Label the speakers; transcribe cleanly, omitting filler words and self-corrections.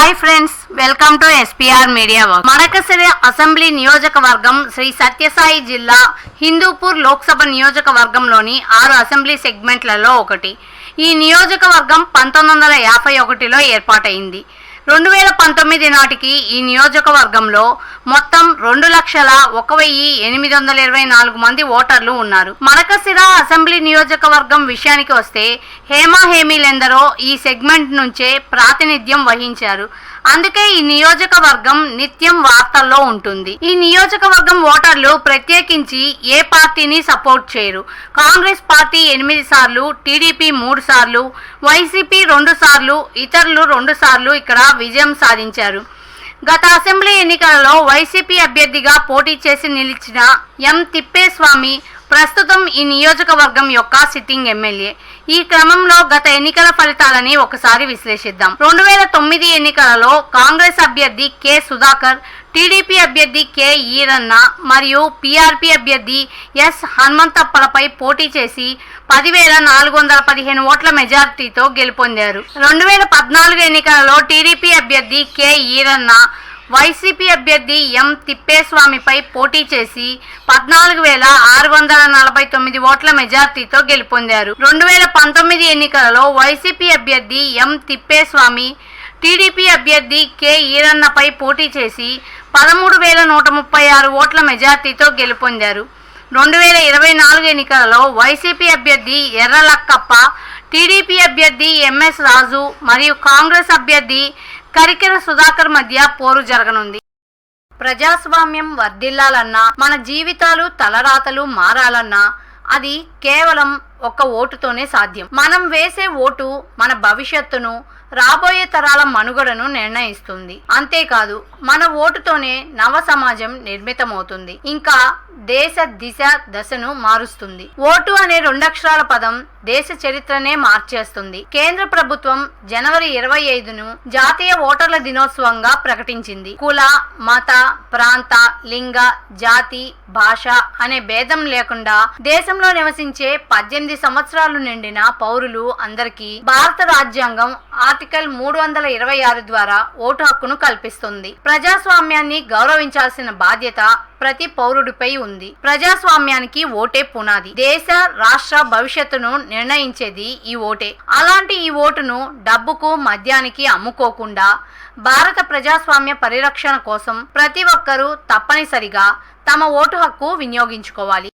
Speaker 1: Hi friends, welcome to SPR media work. Madakasira assembly నియోజకవర్గం శ్రీ సత్యసాయి జిల్లా హిందూపూర్ లోక్సభ నియోజకవర్గంలోని 6 అసెంబ్లీ సెగ్మెంట్లలో ఒకటి. ఈ నియోజకవర్గం 1951లో ఏర్పాటైంది. 2019 నాటికి ఈ నియోజకవర్గంలో మొత్తం 2,01,824 మంది ఓటర్లు ఉన్నారు. మడకసిర అసెంబ్లీ నియోజకవర్గం విషయానికి వస్తే హేమీలెందరో ఈ సెగ్మెంట్ నుంచే ప్రాతినిధ్యం వహించారు. అందుకే ఈ నియోజకవర్గం నిత్యం వార్తల్లో ఉంటుంది. ఈ నియోజకవర్గం ఓటర్లు ప్రత్యేకించి ఏ పార్టీని సపోర్ట్ చేయరు. కాంగ్రెస్ పార్టీ 8 సార్లు, టీడీపీ 3 సార్లు, వైసీపీ 2 సార్లు, ఇతరులు 2 సార్లు ఇక్కడ విజయం సాధించారు. గత అసెంబ్లీ ఎన్నికలలో వైసీపీ అభ్యర్థిగా పోటీ చేసి నిలిచిన ఎం తిప్పేస్వామి ప్రస్తుతం ఈ నియోజకవర్గం యొక్క సిట్టింగ్ ఎమ్మెల్యే. ఈ క్రమంలో గత ఎన్నికల ఫలితాలని ఒకసారి విశ్లేషిద్దాం. 2009 ఎన్నికలలో కాంగ్రెస్ అభ్యర్థి కె సుధాకర్, టీడీపీ అభ్యర్థి కె ఈరన్న మరియు పీఆర్పీ అభ్యర్థి ఎస్ హనుమంతప్పలపై పోటీ చేసి 10,415 ఓట్ల మెజారిటీతో గెలుపొందారు. 2014 ఎన్నికలలో టీడీపీ అభ్యర్థి కె ఈరన్న వైసీపీ అభ్యర్థి ఎం తిప్పేస్వామిపై పోటీ చేసి 14,649 ఓట్ల మెజార్టీతో గెలుపొందారు. 2019 ఎన్నికలలో వైసీపీ అభ్యర్థి ఎం తిప్పేస్వామి టీడీపీ అభ్యర్థి కె ఈరన్నపై పోటీ చేసి 13,136 ఓట్ల మెజార్టీతో గెలుపొందారు. 2024 ఎన్నికలలో వైసీపీ అభ్యర్థి ఎర్రలక్కప్ప, టీడీపీ అభ్యర్థి ఎంఎస్ రాజు మరియు కాంగ్రెస్ అభ్యర్థి కరికెర సుధాకర్ మధ్య పోరు జరగనుంది. ప్రజాస్వామ్యం వర్ధిల్లాలన్నా, మన జీవితాలు తలరాతలు మారాలన్నా అది కేవలం ఒక్క ఓటుతోనే సాధ్యం. మనం వేసే ఓటు మన భవిష్యత్తును, రాబోయే తరాల మనుగడను నిర్ణయిస్తుంది. అంతేకాదు, మన ఓటుతోనే నవ సమాజం నిర్మితమవుతుంది, ఇంకా దేశ దిశ దశను మారుస్తుంది. ఓటు అనే 2 అక్షరాల పదం దేశ చరిత్రనే మార్చేస్తుంది. కేంద్ర ప్రభుత్వం జనవరి 25ను జాతీయ ఓటర్ల దినోత్సవంగా ప్రకటించింది. కుల, మత, ప్రాంత, లింగ, జాతి, భాష అనే భేదం లేకుండా దేశంలో నివసించే 18 సంవత్సరాలు నిండిన పౌరులు అందరికీ భారత రాజ్యాంగం ఆర్టికల్ 326 ద్వారా ఓటు హక్కును కల్పిస్తుంది. ప్రజాస్వామ్యాన్ని గౌరవించాల్సిన బాధ్యత ప్రతి పౌరుడిపై ఉంది. ప్రజాస్వామ్యానికి ఓటే పునాది. దేశ, రాష్ట్ర భవిష్యత్తును నిర్ణయించేది ఈ ఓటే. అలాంటి ఈ ఓటును డబ్బుకు, మద్యానికి అమ్ముకోకుండా భారత ప్రజాస్వామ్య పరిరక్షణ కోసం ప్రతి ఒక్కరూ తప్పనిసరిగా తమ ఓటు హక్కు వినియోగించుకోవాలి.